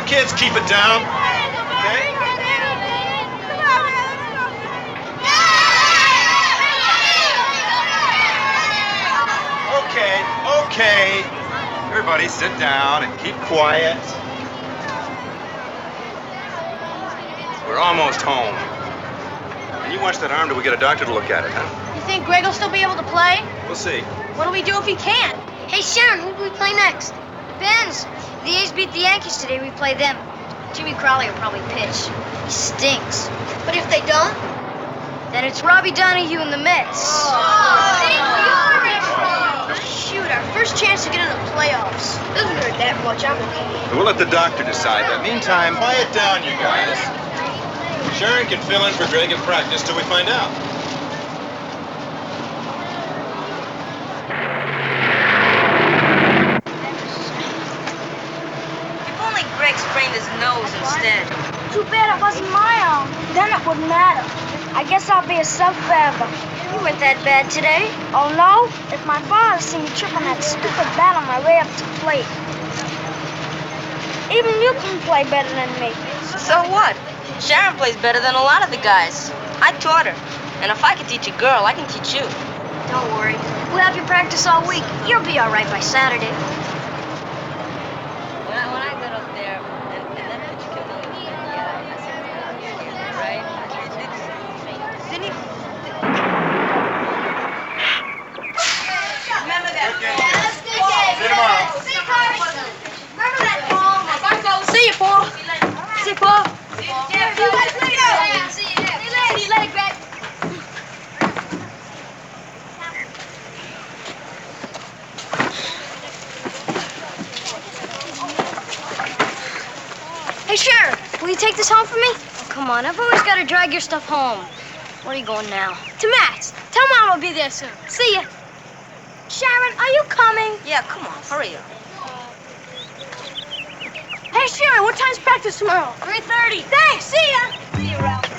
kids, keep it down. Okay? Okay. Everybody sit down and keep quiet. We're almost home. And you watch that arm till we get a doctor to look at it, huh? You think Greg will still be able to play? We'll see. What'll we do if he can't? Hey, Sharon, who do we play next? Depends. If the A's beat the Yankees today, we play them. Jimmy Crowley will probably pitch. He stinks. But if they don't, then it's Robbie Donahue and the Mets. Shoot, our first chance to get in the playoffs. Doesn't hurt that much. I'm okay. We'll let the doctor decide. That meantime, quiet down, you guys. Sharon can fill in for Greg in practice till we find out. If only Greg sprained his nose instead. Too bad it wasn't my arm. Then it wouldn't matter. I guess I'll be a sub forever. You weren't that bad today. Oh, no? If my father seen me trip on that stupid bat on my way up to the plate. Even you can play better than me. So what? Sharon plays better than a lot of the guys. I taught her. And if I can teach a girl, I can teach you. Don't worry. We'll have you practice all week. You'll be all right by Saturday. When I got up there, and that pitch killed me. Yeah, I said, right? Didn't he? Remember that ball? See you tomorrow. Remember that ball? See you, Paul. See you, Paul. Yeah, you guys later. See you later, Greg. Hey, Sharon, will you take this home for me? Oh, come on, I've always got to drag your stuff home. Where are you going now? To Matt's. Tell Mom I'll be there soon. See ya. Sharon, are you coming? Yeah, come on, hurry up. Hey, Sharon, what time's practice tomorrow? 3:30. Thanks, see ya. See you, Ralph.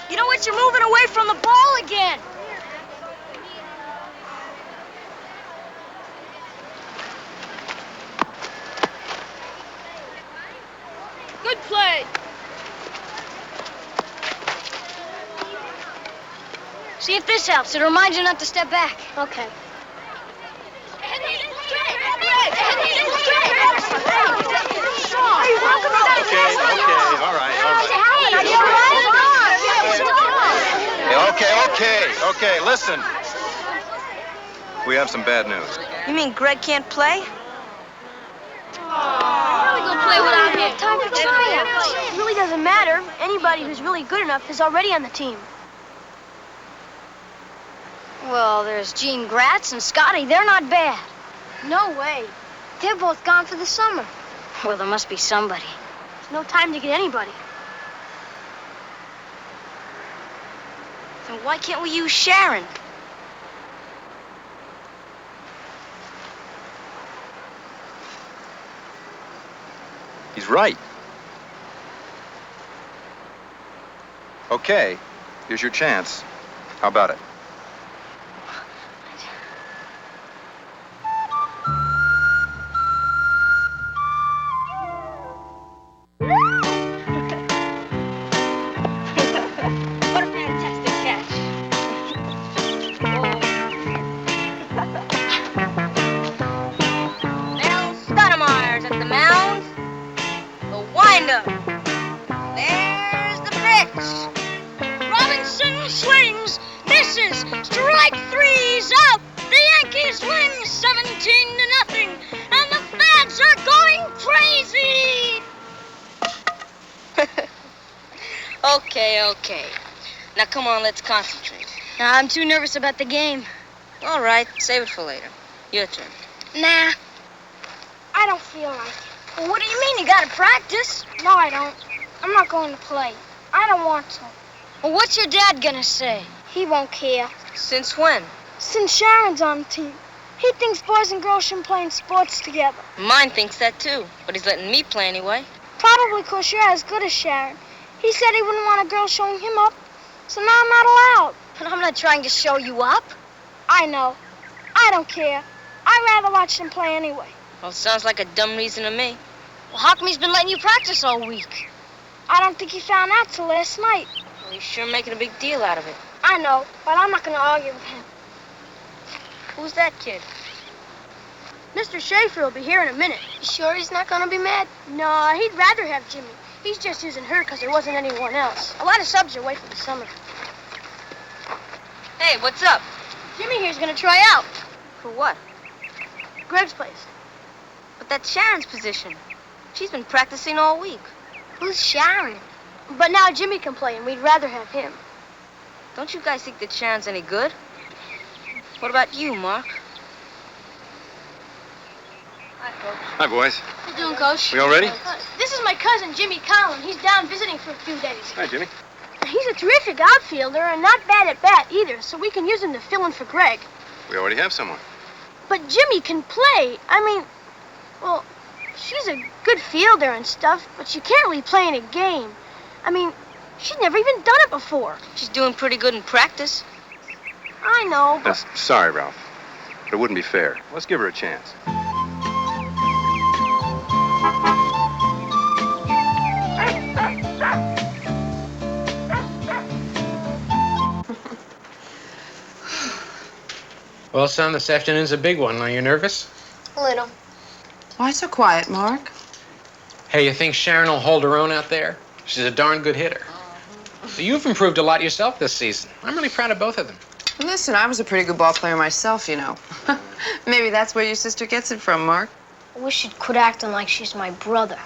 You know what? You're moving away from the ball again. Good play. See if this helps. It reminds you not to step back. Okay. Okay, all right. Okay, listen. We have some bad news. You mean Greg can't play? How are we going to play without him? Time for tryouts. It really doesn't matter. Anybody who's really good enough is already on the team. Well, there's Gene Gratz and Scotty. They're not bad. No way. They're both gone for the summer. Well, there must be somebody. There's no time to get anybody. Then why can't we use Sharon? He's right. Okay, here's your chance. How about it? What a fantastic catch. Mel Stoudemire's at the mound. The windup. There's the pitch. Robinson swings, misses, strike three's out. The Yankees win 17-0, and the fans are going crazy. Okay. Now come on, let's concentrate. Nah, I'm too nervous about the game. All right, save it for later. Your turn. Nah. I don't feel like it. Well, what do you mean? You gotta practice. No, I don't. I'm not going to play. I don't want to. Well, what's your dad gonna say? He won't care. Since when? Since Sharon's on the team. He thinks boys and girls shouldn't play in sports together. Mine thinks that too, but he's letting me play anyway. Probably because you're as good as Sharon. He said he wouldn't want a girl showing him up, so now I'm not allowed. But I'm not trying to show you up. I know. I don't care. I'd rather watch them play anyway. Well, sounds like a dumb reason to me. Well, how come he's been letting you practice all week? I don't think he found out till last night. Well, he's sure making a big deal out of it. I know, but I'm not going to argue with him. Who's that kid? Mr. Schaefer will be here in a minute. You sure he's not going to be mad? No, he'd rather have Jimmy. He's just using her because there wasn't anyone else. A lot of subs are away for the summer. Hey, what's up? Jimmy here's going to try out. For what? Greg's place. But that's Sharon's position. She's been practicing all week. Who's Sharon? But now Jimmy can play, and we'd rather have him. Don't you guys think that Sharon's any good? What about you, Mark? Hi, Coach. Hi, boys. How you doing, Coach? We all ready? This is my cousin, Jimmy Collin. He's down visiting for a few days. Hi, Jimmy. He's a terrific outfielder and not bad at bat either, so we can use him to fill in for Greg. We already have someone. But Jimmy can play. I mean, well, she's a good fielder and stuff, but she can't really play in a game. I mean, she's never even done it before. She's doing pretty good in practice. I know, but... Sorry, Ralph. But it wouldn't be fair. Let's give her a chance. Well, son, this afternoon's a big one. Are you nervous? A little. Why so quiet, Mark? Hey, you think Sharon will hold her own out there? She's a darn good hitter. You've improved a lot yourself this season. I'm really proud of both of them. Listen, I was a pretty good ball player myself, you know. Maybe that's where your sister gets it from, Mark. I wish she'd quit acting like she's my brother.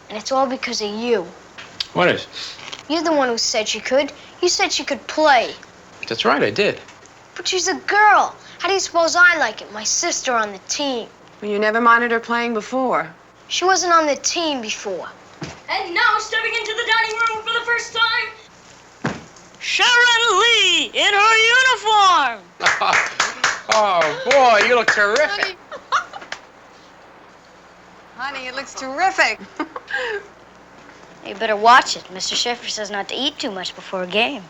And it's all because of you. What is? You're the one who said she could. You said she could play. That's right, I did. But she's a girl. How do you suppose I like it? My sister on the team. Well, you never minded her playing before. She wasn't on the team before. And now stepping into the dining room for the first time, Sharon Lee in her uniform. Oh, boy, you look terrific. Honey, it looks terrific. You better watch it. Mr. Schaefer says not to eat too much before a game.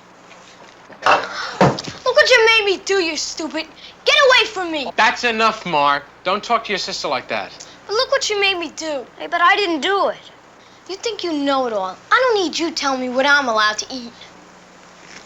Look what you made me do, you stupid. Get away from me. That's enough, Mark. Don't talk to your sister like that. But look what you made me do. Hey, but I didn't do it. You think you know it all. I don't need you telling me what I'm allowed to eat.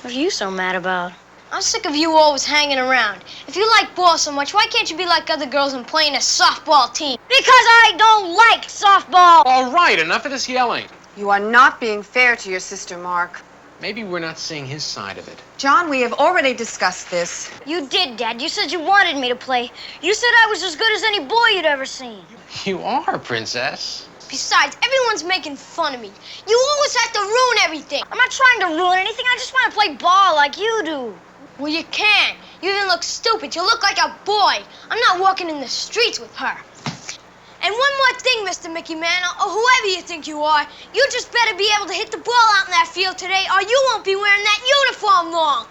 What are you so mad about? I'm sick of you always hanging around. If you like ball so much, why can't you be like other girls and play in a softball team? Because I don't like softball. All right, enough of this yelling. You are not being fair to your sister, Mark. Maybe we're not seeing his side of it. John, we have already discussed this. You did, Dad. You said you wanted me to play. You said I was as good as any boy you'd ever seen. You are, Princess. Besides, everyone's making fun of me. You always have to ruin everything. I'm not trying to ruin anything. I just want to play ball like you do. Well, you can. You even look stupid. You look like a boy. I'm not walking in the streets with her. And one more thing, Mr. Mickey Mantle, or whoever you think you are, you just better be able to hit the ball out in that field today, or you won't be wearing that uniform long.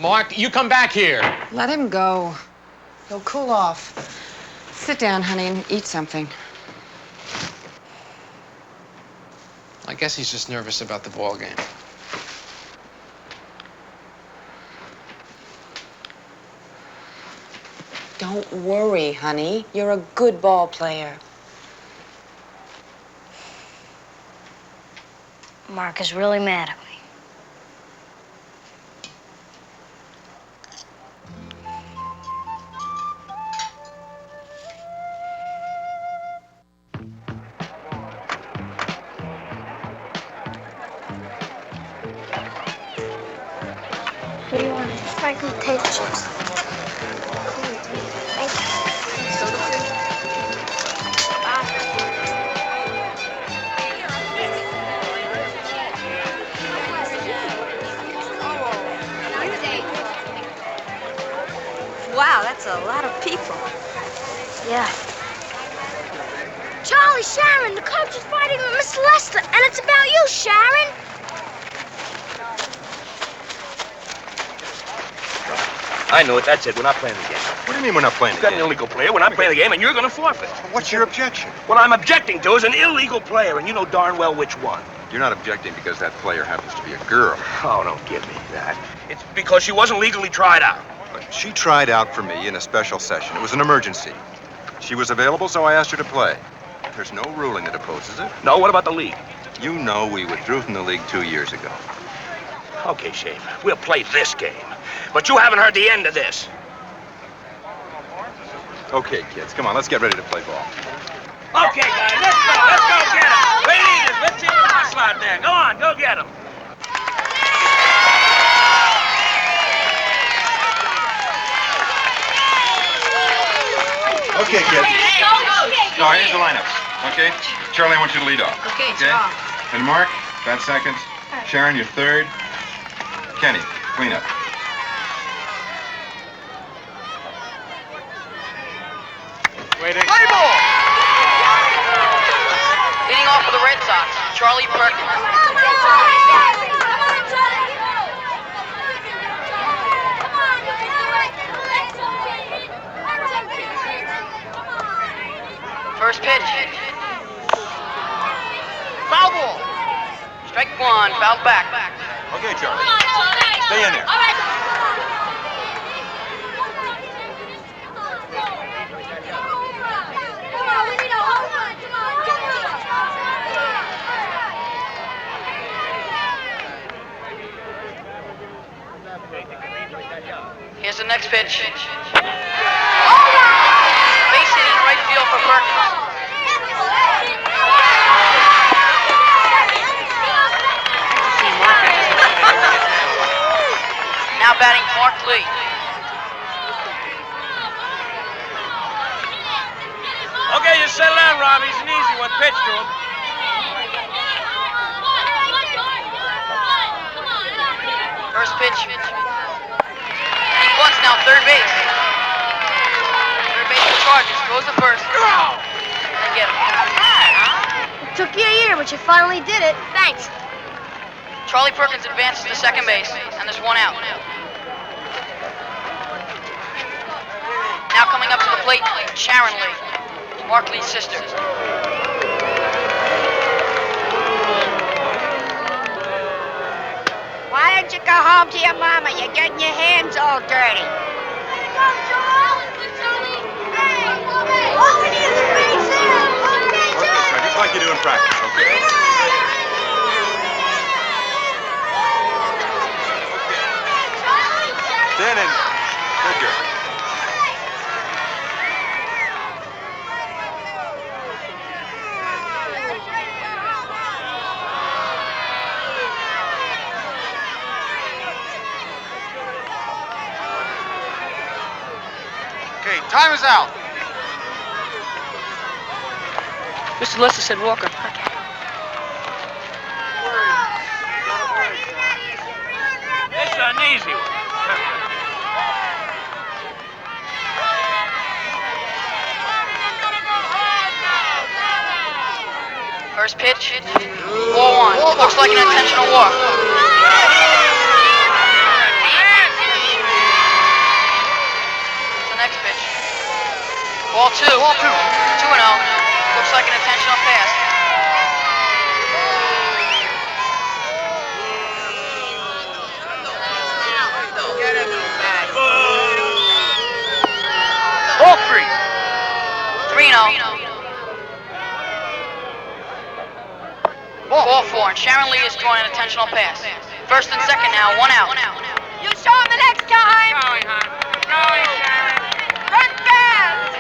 Mark, you come back here. Let him go. He'll cool off. Sit down, honey, and eat something. I guess he's just nervous about the ball game. Don't worry, honey. You're a good ball player. Mark is really mad at me. What do you want? Frank potato chips. Wow, that's a lot of people. Yeah. Charlie, Sharon, the coach is fighting with Miss Lester, and it's about you, Sharon. I know it. That's it. We're not playing the game. What do you mean we're not playing You've the got an game? illegal player. We're not playing the game, and you're going to forfeit. What's your objection? What I'm objecting to is an illegal player, and you know darn well which one. You're not objecting because that player happens to be a girl. Oh, don't give me that. It's because she wasn't legally tried out. But she tried out for me in a special session. It was an emergency. She was available, so I asked her to play. There's no ruling that opposes it. No, what about the league? You know we withdrew from the league 2 years ago. Okay, Shave, we'll play this game. But you haven't heard the end of this. Okay, kids, come on, let's get ready to play ball. Okay, guys, let's go. Let's go get him. Ladies, let's see the hustle out there. Go on, go get him. Okay, kids. All right, here's the lineup. Okay? Charlie, I want you to lead off. Okay, And Mark, bat second. Sharon, you're third. Kenny, clean up. Waiting. Play ball! Leading off for the Red Sox, Charlie Perkins. First pitch. Foul ball. Strike one, foul back. Okay, Charlie. Stay in there. Here's the next pitch. Base hit in right field for Perkins. Now batting Mark Lee. Okay, just settle down, Robbie. It's an easy one. Pitch to him. First pitch. And he bunts now third base. Third base for Chargers. Goes to first. They get him. It took you a year, but you finally did it. Thanks. Charlie Perkins advances to second base, and there's one out. Now coming up to the plate, Sharon Lee, Mark Lee's sister. Why don't you go home to your mama? You're getting your hands all dirty. Okay, just like you do in practice, okay? Stand in. Good girl. Okay, time is out. Mr. Lester said Walker. It's an easy one. First pitch, ball one. Looks like an intentional walk. The next pitch. Ball two. 2-0. Looks like an intentional pass. and Sharon Lee is throwing an intentional pass. First and second now, 1 out. You show him the next time. Going, hon. Going, Sharon. Run fast.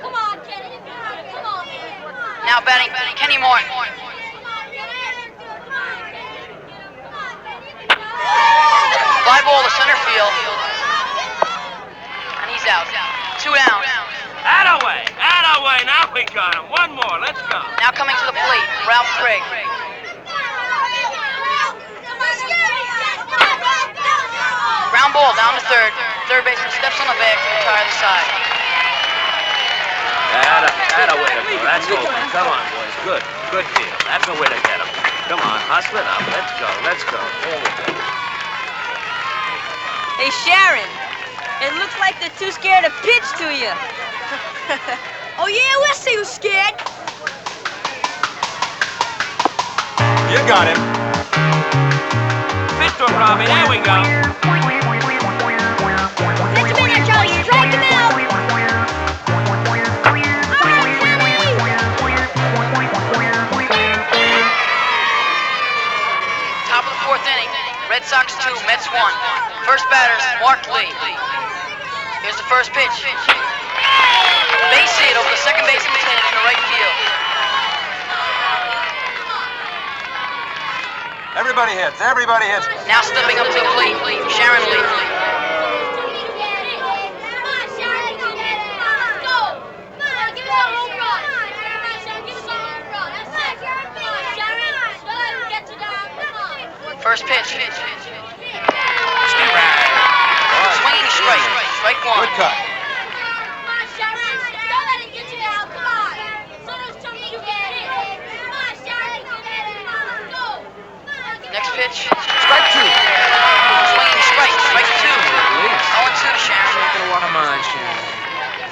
Come on, Kenny. Come on, man. Now batting Kenny Martin. Fly ball to center field. And he's out. 2 down. Attaway. Now we got him. One more. Let's go. Now coming to the plate, Ralph Craig. Ground ball down to third. Third baseman steps on the bag to retire the side. Attaway to go. That's open. Come on, boys. Good deal. That's the way to get him. Come on, hustle it up. Let's go. There we go. Hey, Sharon, it looks like they're too scared to pitch to you. Oh yeah, we'll see who's scared. You got him. Pitch to him, Robbie. There we go. Let's him in there, Charlie. Strike him out. Top of the fourth inning. Red Sox 2, Mets 1. First batters, Mark Lee. Here's the first pitch. Base hit over the second baseman's head in the right field. Everybody hits. Now stepping up to the plate, Sharon Lee. Come on, Sharon. Go. Come on, give us a home run. Give us a home run. That's it. Sharon, get you down. Come on. First pitch. Swinging strike. Strike 1. Good cut. Come on, Sharon. Don't let it get you down. Come on. So those chunks you get it. Come on, Sharon. Go. Next pitch. Strike 2. Swinging strike. Strike 2. 0-2 to Sharon. Gonna want to mind, Sharon.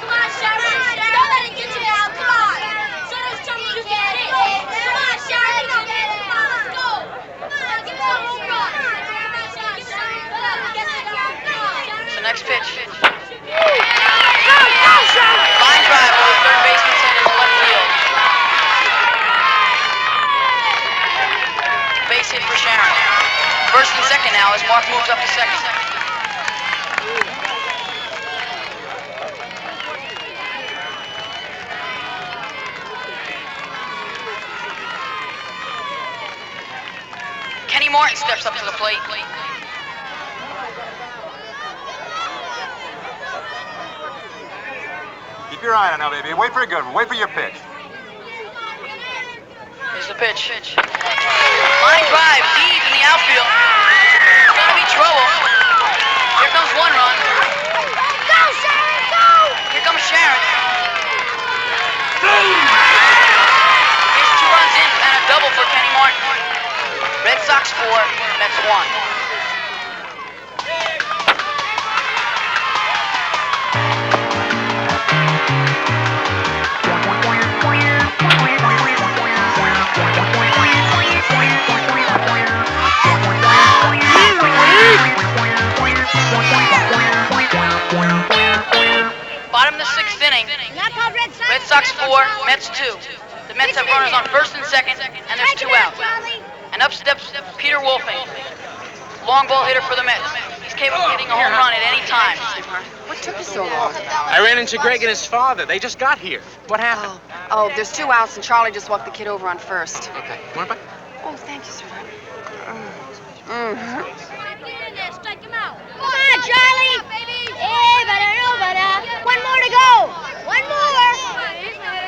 Come on, Sharon. Don't let it get you down. Come on. So those chunks you get it. Come on, Sharon. Go. Come on, give us a home run. So next pitch. Line drive over third baseman's head in the left field. Base hit for Sharon. First and second now as Mark moves up to second. Kenny Martin steps up to the plate. Keep your eye on now, baby. Wait for a good one. Wait for your pitch. Here's the pitch. Line drive deep in the outfield. It's gonna be trouble. Here comes one run. Go, Sharon, go! Here comes Sharon. Here's 2 runs in and a double for Kenny Martin. Red Sox 4, Mets 1. Bottom of the 6th inning. Red Sox 4, Mets 2. The Mets have runners on first and second, and there's 2 outs. And up steps Peter Wolfing, long ball hitter for the Mets. He's capable of hitting a home run at any time. What took you so long? I ran into Greg and his father. They just got here. What happened? Oh, there's 2 outs, and Charlie just walked the kid over on first. Okay. Want a bite? Oh, thank you, sweetheart. Strike him out. Come on, Charlie. One more to go. One more.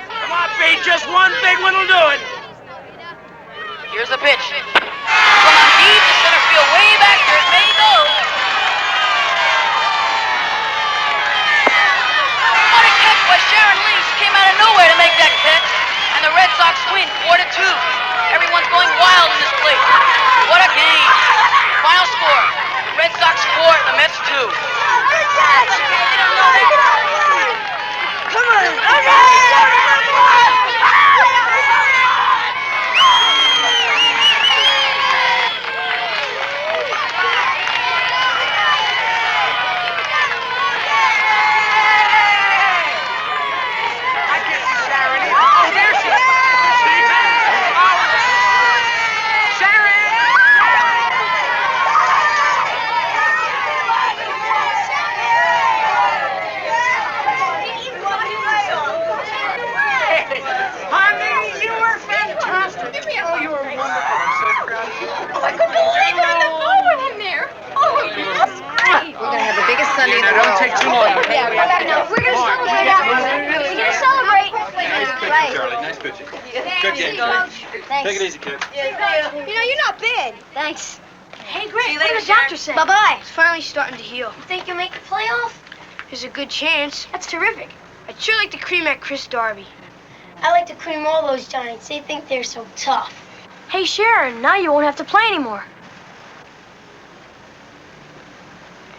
Come on, Pete. Just one big one will do it. Here's the pitch. From on deep to center field, way back there, it may go. What a catch by Sharon Lee. She came out of nowhere to make that catch. And the Red Sox win 4-2. Everyone's going wild in this place. What a game. Final score, Red Sox 4, the Mets 2. Come on. Don't take too long, okay? Yeah, come back now. We're gonna celebrate after. We're gonna celebrate. Nice pitching, Charlie. Nice pitching. Good game, Charlie. Thanks. Take it easy, kid. You know, you're not bad. Thanks. Hey, See Greg, you what later, did the doctor Sharon. say? Bye-bye. It's finally starting to heal. You think you'll make the playoff? There's a good chance. That's terrific. I'd sure like to cream that Chris Darby. I like to cream all those Giants. They think they're so tough. Hey, Sharon, now you won't have to play anymore.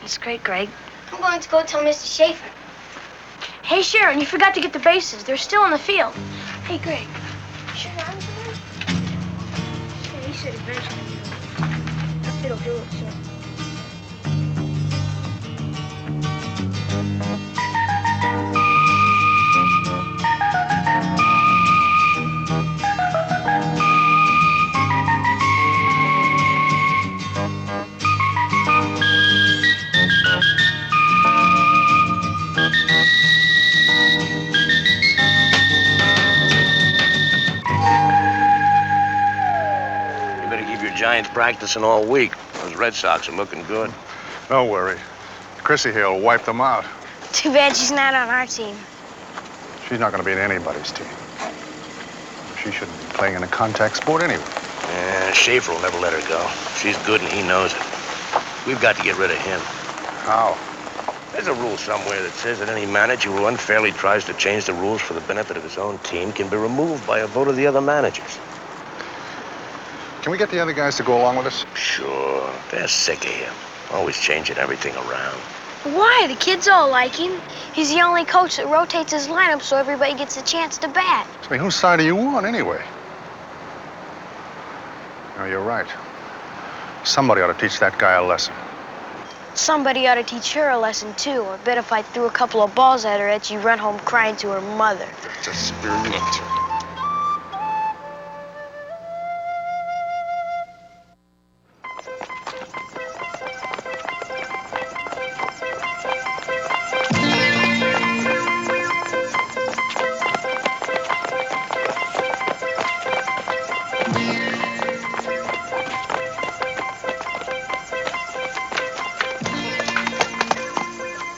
That's great, Greg. I'm going to go tell Mr. Schaefer. Hey, Sharon, you forgot to get the bases. They're still in the field. Hey, Greg. Should I answer them? Yeah, he said eventually. It'll do it soon. You better keep your Giants practicing all week. Those Red Sox are looking good. Don't worry. Chrissy here will wipe them out. Too bad she's not on our team. She's not going to be in anybody's team. She shouldn't be playing in a contact sport anyway. Yeah, Schaefer will never let her go. She's good and he knows it. We've got to get rid of him. How? There's a rule somewhere that says that any manager who unfairly tries to change the rules for the benefit of his own team can be removed by a vote of the other managers. Can we get the other guys to go along with us? Sure. They're sick of him. Always changing everything around. Why? The kids all like him. He's the only coach that rotates his lineup so everybody gets a chance to bat. I mean, whose side are you on anyway? No, you're right. Somebody ought to teach that guy a lesson. Somebody ought to teach her a lesson, too. I bet if I threw a couple of balls at her, she'd run home crying to her mother. It's a spirit.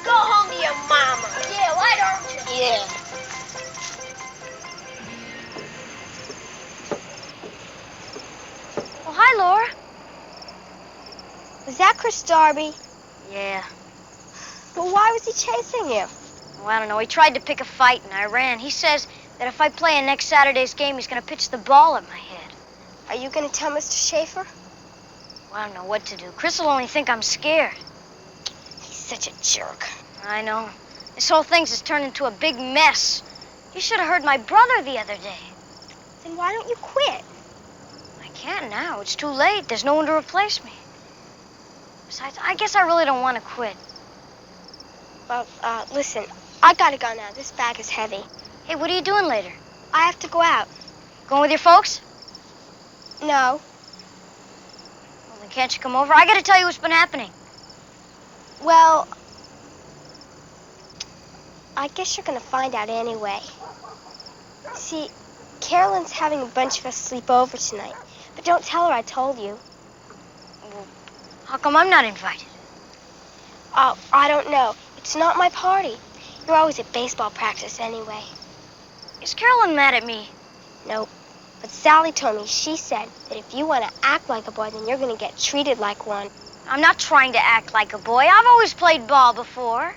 Go home to your mama. Yeah, why don't you? Yeah. Oh, hi, Laura. Was that Chris Darby? Yeah. Well, why was he chasing you? Well, I don't know. He tried to pick a fight, and I ran. He says that if I play in next Saturday's game, he's going to pitch the ball at my head. Are you going to tell Mr. Schaefer? Well, I don't know what to do. Chris will only think I'm scared. He's such a jerk. I know. This whole thing's just turned into a big mess. You should have heard my brother the other day. Then why don't you quit? I can't now. It's too late. There's no one to replace me. Besides, I guess I really don't want to quit. Well, listen, I gotta go now. This bag is heavy. Hey, what are you doing later? I have to go out. Going with your folks? No. Well, then can't you come over? I got to tell you what's been happening. Well, I guess you're gonna find out anyway. See, Carolyn's having a bunch of us sleep over tonight. But don't tell her I told you. Well, how come I'm not invited? Oh, I don't know. It's not my party. You're always at baseball practice anyway. Is Carolyn mad at me? Nope. But Sally told me she said that if you want to act like a boy, then you're going to get treated like one. I'm not trying to act like a boy. I've always played ball before.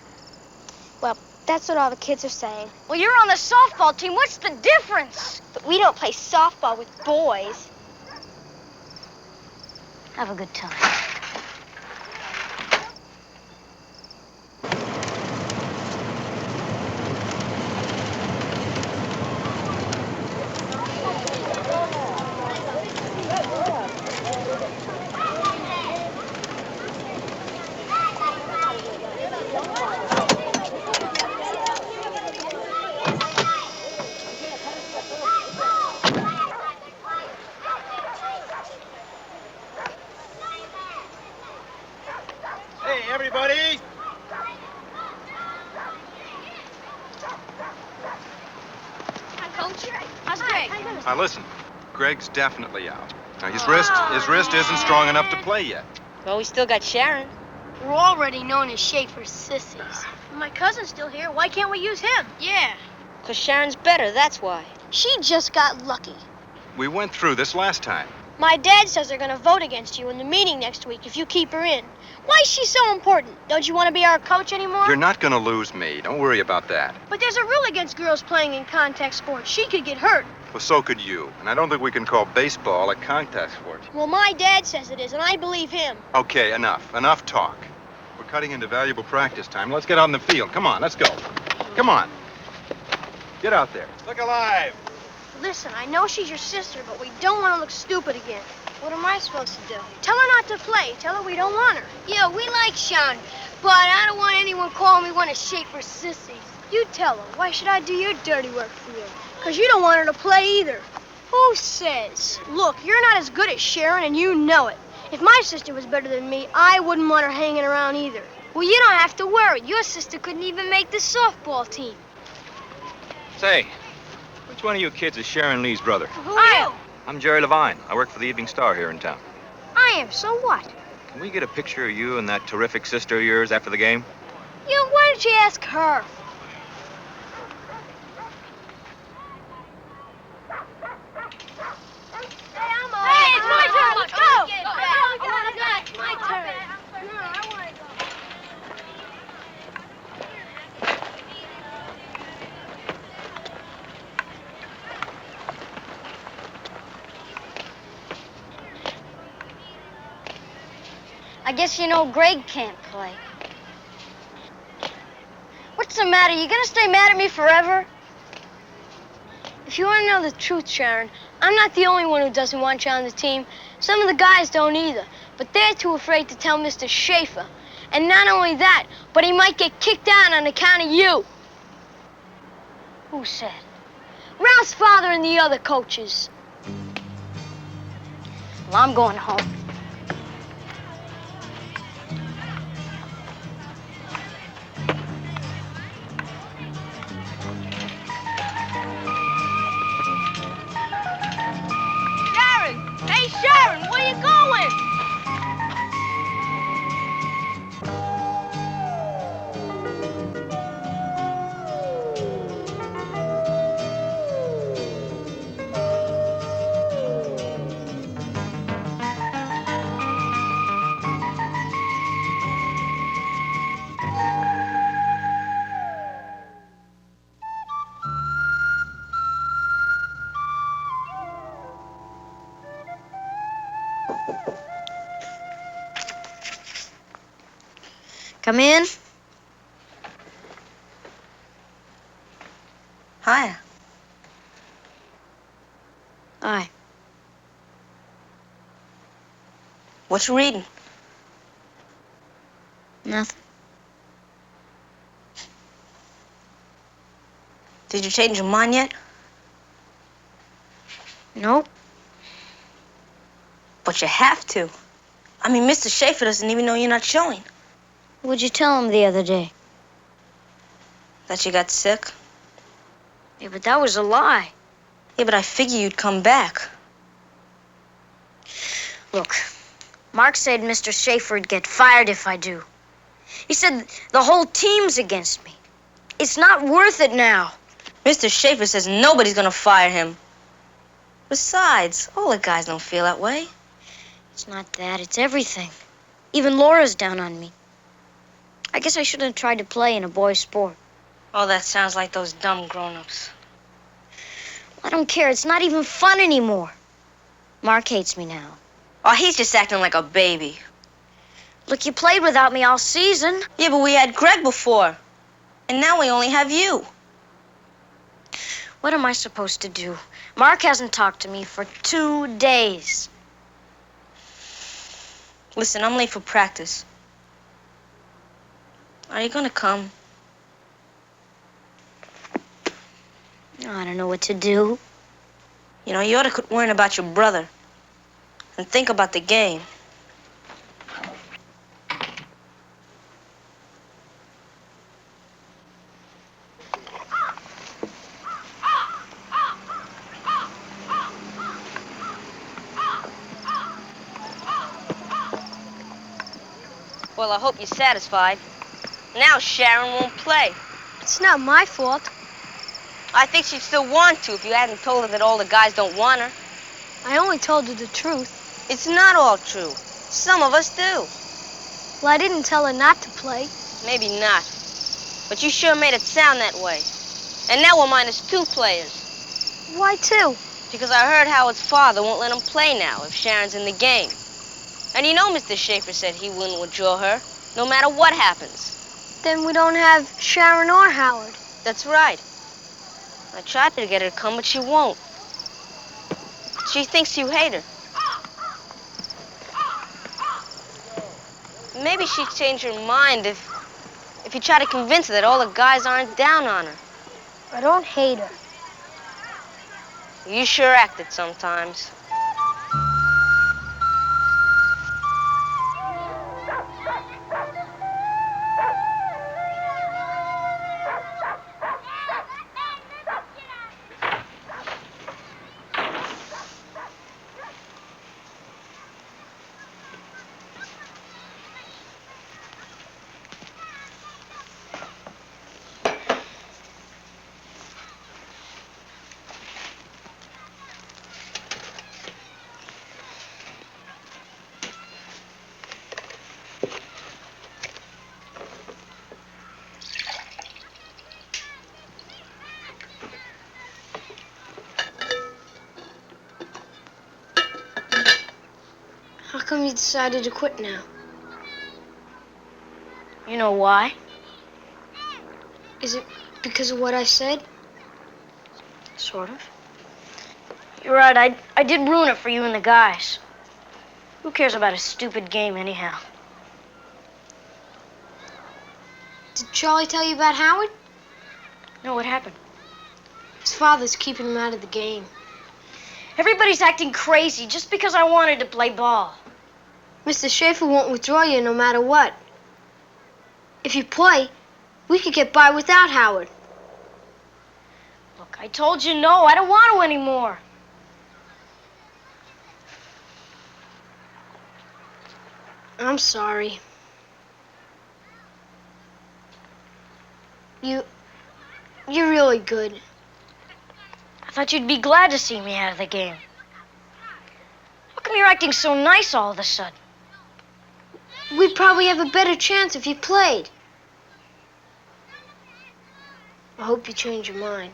Well, that's what all the kids are saying. Well, you're on the softball team. What's the difference? But we don't play softball with boys. Have a good time. Hey, everybody! Hi, Coach. How's Greg? Now listen, Greg's definitely out. Now his wrist isn't strong enough to play yet. Well, we still got Sharon. We're already known as Schaefer's sissies. My cousin's still here. Why can't we use him? Yeah. Because Sharon's better, that's why. She just got lucky. We went through this last time. My dad says they're gonna vote against you in the meeting next week if you keep her in. Why is she so important? Don't you want to be our coach anymore? You're not going to lose me. Don't worry about that. But there's a rule against girls playing in contact sports. She could get hurt. Well, so could you. And I don't think we can call baseball a contact sport. Well, my dad says it is, and I believe him. Okay, enough. Enough talk. We're cutting into valuable practice time. Let's get out in the field. Come on, let's go. Come on. Get out there. Look alive. Listen, I know she's your sister, but we don't want to look stupid again. What am I supposed to do? Tell her not to play. Tell her we don't want her. Yeah, we like Sharon, but I don't want anyone calling me one of Schaefer's sissies. You tell her. Why should I do your dirty work for you? Because you don't want her to play either. Who says? Look, you're not as good as Sharon, and you know it. If my sister was better than me, I wouldn't want her hanging around either. Well, you don't have to worry. Your sister couldn't even make the softball team. Say, which one of you kids is Sharon Lee's brother? Who are you? I'm Jerry Levine. I work for the Evening Star here in town. I am, so what? Can we get a picture of you and that terrific sister of yours after the game? Yeah, why don't you ask her? Hey, it's my turn. Let's go. It's my turn. No, I want to go. I guess you know Greg can't play. What's the matter? You gonna stay mad at me forever? If you want to know the truth, Sharon, I'm not the only one who doesn't want you on the team. Some of the guys don't either, but they're too afraid to tell Mr. Schaefer. And not only that, but he might get kicked out on account of you. Who said? Ralph's father and the other coaches. Well, I'm going home. Hey, Sharon, where you going? Come in. Hiya. Hi. What you reading? Nothing. Did you change your mind yet? Nope. But you have to. I mean, Mr. Schaefer doesn't even know you're not showing. What'd you tell him the other day? That you got sick? Yeah, but that was a lie. Yeah, but I figure you'd come back. Look, Mark said Mr. Schaefer'd get fired if I do. He said the whole team's against me. It's not worth it now. Mr. Schaefer says nobody's gonna fire him. Besides, all the guys don't feel that way. It's not that, it's everything. Even Laura's down on me. I guess I shouldn't have tried to play in a boy's sport. Oh, that sounds like those dumb grown-ups. I don't care, it's not even fun anymore. Mark hates me now. Oh, he's just acting like a baby. Look, you played without me all season. Yeah, but we had Greg before. And now we only have you. What am I supposed to do? Mark hasn't talked to me for 2 days. Listen, I'm late for practice. Are you gonna come? I don't know what to do. You know, you ought to quit worrying about your brother and think about the game. Well, I hope you're satisfied. Now Sharon won't play. It's not my fault. I think she'd still want to if you hadn't told her that all the guys don't want her. I only told her the truth. It's not all true. Some of us do. Well, I didn't tell her not to play. Maybe not. But you sure made it sound that way. And now we're minus 2 players. Why 2? Because I heard Howard's father won't let him play now if Sharon's in the game. And you know Mr. Schaefer said he wouldn't withdraw her, no matter what happens. Then we don't have Sharon or Howard. That's right. I tried to get her to come, but she won't. She thinks you hate her. Maybe she'd change her mind if you try to convince her that all the guys aren't down on her. I don't hate her. You sure act it sometimes. How come you decided to quit now? You know why? Is it because of what I said? Sort of. You're right, I did ruin it for you and the guys. Who cares about a stupid game anyhow? Did Charlie tell you about Howard? No, what happened? His father's keeping him out of the game. Everybody's acting crazy just because I wanted to play ball. Mr. Schaefer won't withdraw you no matter what. If you play, we could get by without Howard. Look, I told you no, I don't want to anymore. I'm sorry. You're really good. I thought you'd be glad to see me out of the game. How come you're acting so nice all of a sudden? We'd probably have a better chance if you played. I hope you change your mind.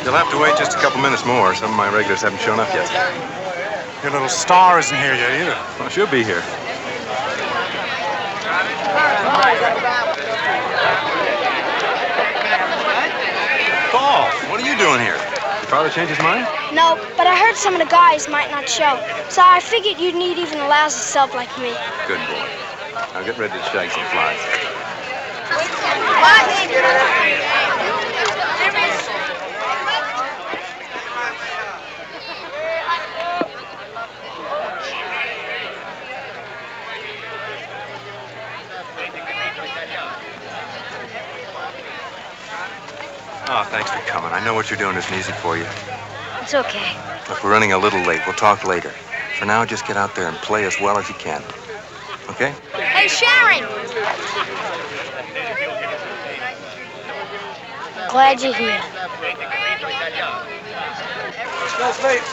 You'll have to wait just a couple minutes more. Some of my regulars haven't shown up yet. Your little star isn't here yet either. Well, she'll be here. Paul, what are you doing here? Your father changed his mind? No, but I heard some of the guys might not show. So I figured you'd need even a lousy self like me. Good boy. Now get ready to shag some flies. Oh, thanks for coming. I know what you're doing isn't easy for you. It's okay. Look, we're running a little late. We'll talk later. For now, just get out there and play as well as you can. Okay? Hey, Sharon! Glad you're here. Let's late.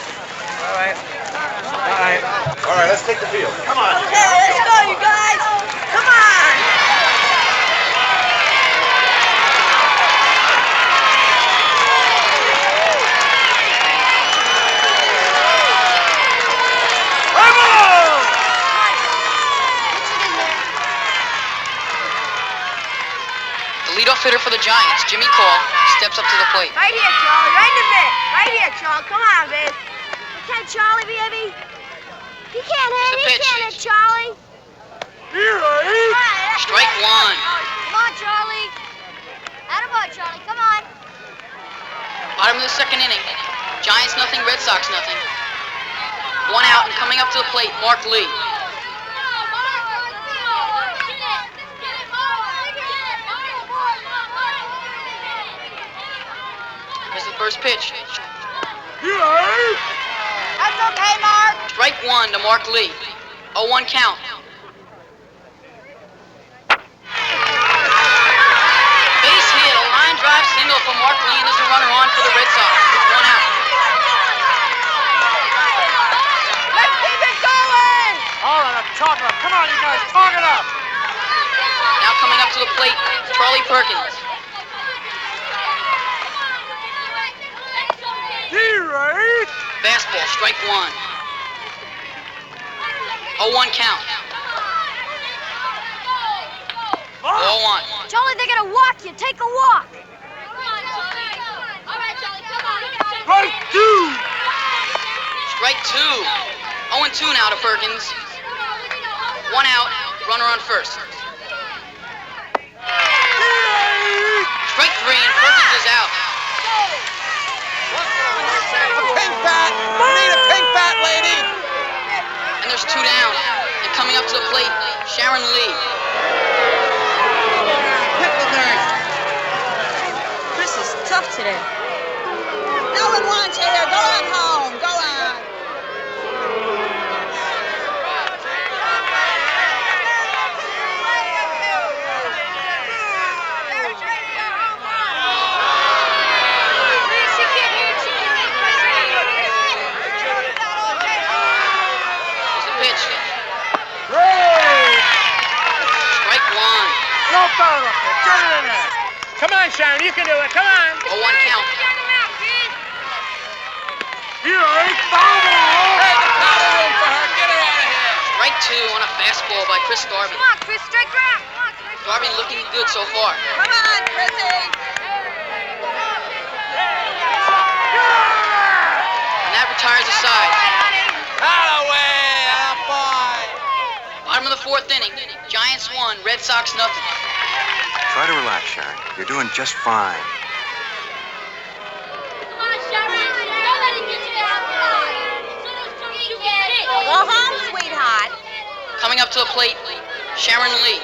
All right. All right. All right, let's take the field. Come on. Okay, let's go, you guys! Come on! leadoff hitter for the Giants, Jimmy Cole, steps up to the plate. Right here, Charlie. Right in the mitt. Right here, Charlie. Come on, babe. Okay, Charlie, baby. He can't hit. He can't hit, Charlie. Strike one. Come on, Charlie. Attaboy, Charlie. Come on. Bottom of the second inning. Giants nothing, Red Sox nothing. One out and coming up to the plate, Mark Lee. Here's the first pitch. That's okay, Mark. Strike one to Mark Lee. 0-1 count. Base hit, a line drive single for Mark Lee, and there's a runner on for the Red Sox. With one out. Let's keep it going. All right, talk it up. Come on, you guys, talk it up. Now coming up to the plate, Charlie Perkins. Fastball, strike one. 0-1 count. 0-1. Charlie, they're gonna walk you. Take a walk. Strike two. Strike two. 0-2 now to Perkins. One out, runner on first. Strike three, and Perkins is out. Pink bat. We need a pink bat, lady. And there's two down. And coming up to the plate, Sharon Lee. Chris is tough today. No one wants you here. Go on home. Go on. Here's the pitch. Strike one. Come on, Sharon, you can do it. Come on. 0-1 count. Hey, the powder room for her. Get her out of here. Strike two on a fastball by Chris Darby. Come on, Chris. Strike her out. Come on, Chris. Darby looking good so far. Come on, Chrissy. And that retires the side. Out away, boy. Bottom of the fourth inning. Giants 1, Red Sox nothing. Try to relax, Sharon. You're doing just fine. Go home, sweetheart. Coming up to the plate, Sharon Lee.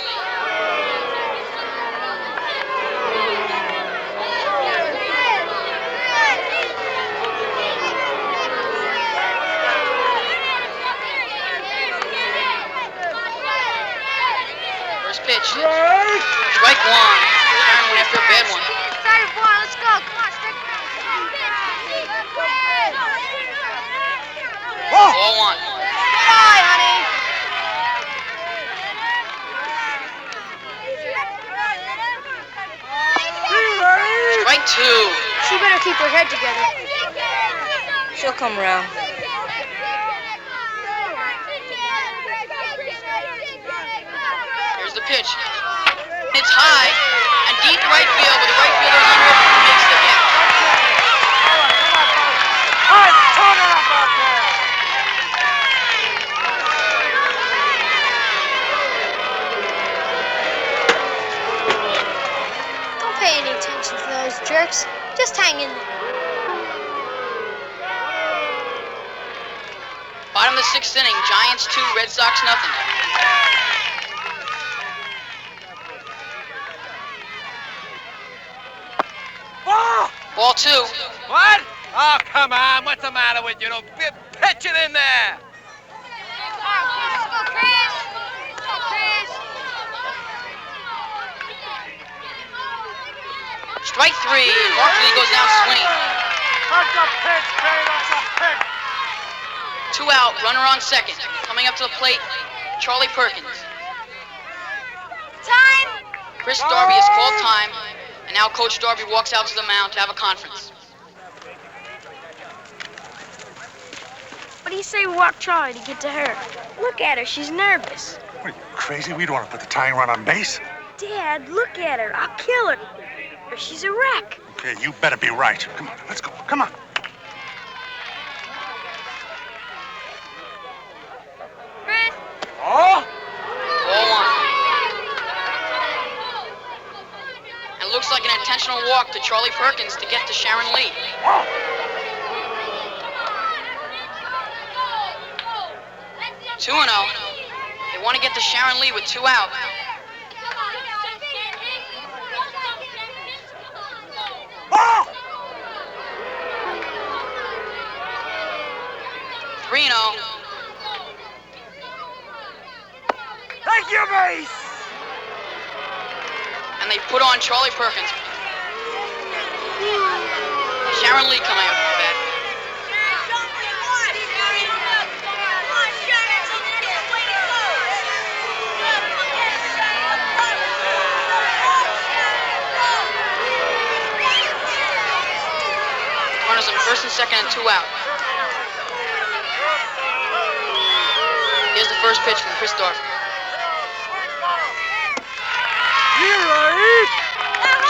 First pitch. Strike one. Sharon went after a bad one. Excited boy. Let's go. Come on, strike her out. 4-1. Bye, honey. Strike two. She better keep her head together. She'll come around. Here's the pitch. It's high and deep right field, but the right fielder is under it and makes the catch. All right, talk it up out there. Don't pay any attention to those jerks. Just hang in there. Bottom of the sixth inning, Giants 2, Red Sox nothing. Ball two. What? Oh, come on. What's the matter with you? Don't pitch it in there. Strike three, and Mark Lee goes down swinging. That's a pitch, Kay. That's a pitch. Two out, runner on second. Coming up to the plate, Charlie Perkins. Time! Chris Darby has called time, and now Coach Darby walks out to the mound to have a conference. What do you say we walk Charlie to get to her? Look at her, she's nervous. What are you, crazy? We don't want to put the tying run on base. Dad, look at her. I'll kill her. She's a wreck. Okay, you better be right. Come on, let's go. Come on. Chris. Oh? Ball one. It looks like an intentional walk to Charlie Perkins to get to Sharon Lee. 2-0. They want to get to Sharon Lee with 2 out. Oh! 3-0. Thank you, base! And they put on Charlie Perkins. Sharon Lee coming up to bat. Runners on first and second and 2 out. Here's the first pitch from Chris Darby.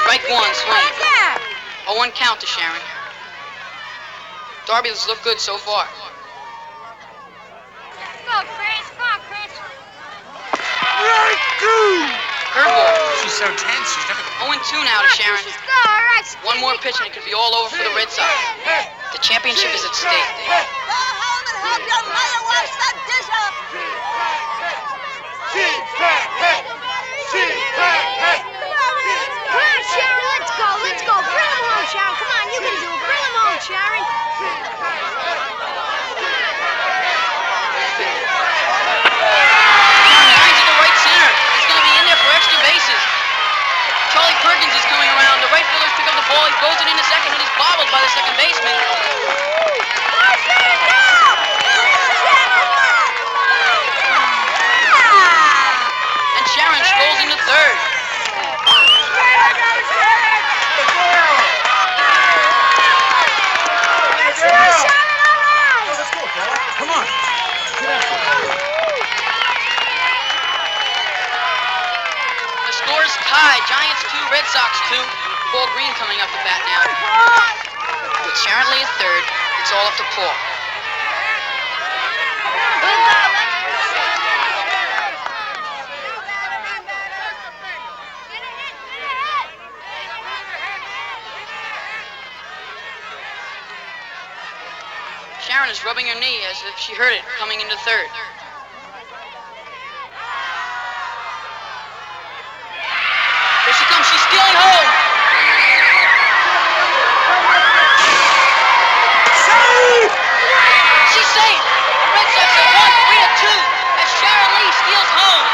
Strike one, swing. 0-1 count to Sharon. Darby has looked good so far. Go, Chris. Come on, Chris. Curveball. She's so tense, she's never... 0-2 now to Sharon. Let's go. All right. One more pitch and it could be all over for the Red Sox. The championship is at stake. Go home and help your mother wash that dish up. Come on, Sharon, let's go. Let's go. Bring him home, Sharon. Come on, you can do it. Bring him home, Sharon. Lines to the right center. He's going to be in there for extra bases. Charlie Perkins is coming around. The right fielders pick up the ball. He throws it into second. It is bobbled by the second baseman. And Sharon strolls into third. Come on. The score is tied. Giants 2, Red Sox 2. Paul Green coming up to bat now. With Sharon Lee at third, it's all up to Paul. Sharon is rubbing her knee as if she heard it coming into third. There she comes. She's stealing home. She's safe. The Red Sox have won 3-2 as Sharon Lee steals home.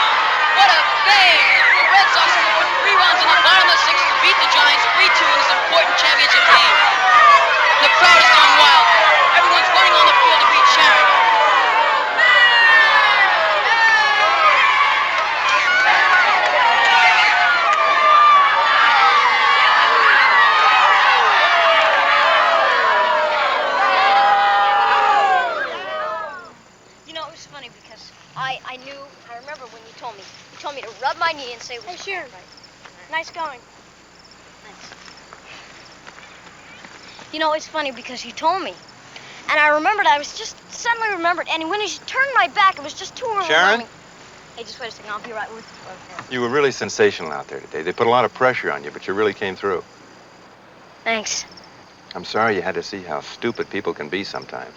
What a bang. The Red Sox have put 3 runs in the bottom of the 6th to beat the Giants 3-2 in this important championship game. The crowd is going wild. Everyone's running on the field to beat Sharon. You know, it was funny because I remember when you told me to rub my knee and say it was Hey, Sharon. right. Nice going. Thanks. You know, it's funny because you told me. And I remembered, I was just suddenly remembered. And when he turned my back, it was just too overwhelming. Sharon? Hey, just wait a second. I'll be right with you. You were really sensational out there today. They put a lot of pressure on you, but you really came through. Thanks. I'm sorry you had to see how stupid people can be sometimes.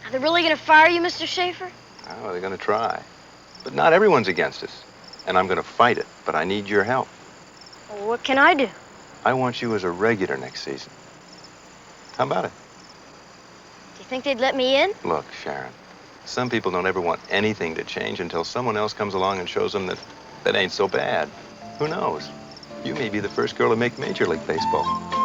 Are they really going to fire you, Mr. Schaefer? Oh, they're going to try. But not everyone's against us. And I'm going to fight it, but I need your help. Well, what can I do? I want you as a regular next season. How about it? Do you think they'd let me in? Look, Sharon, some people don't ever want anything to change until someone else comes along and shows them that ain't so bad. Who knows? You may be the first girl to make Major League Baseball.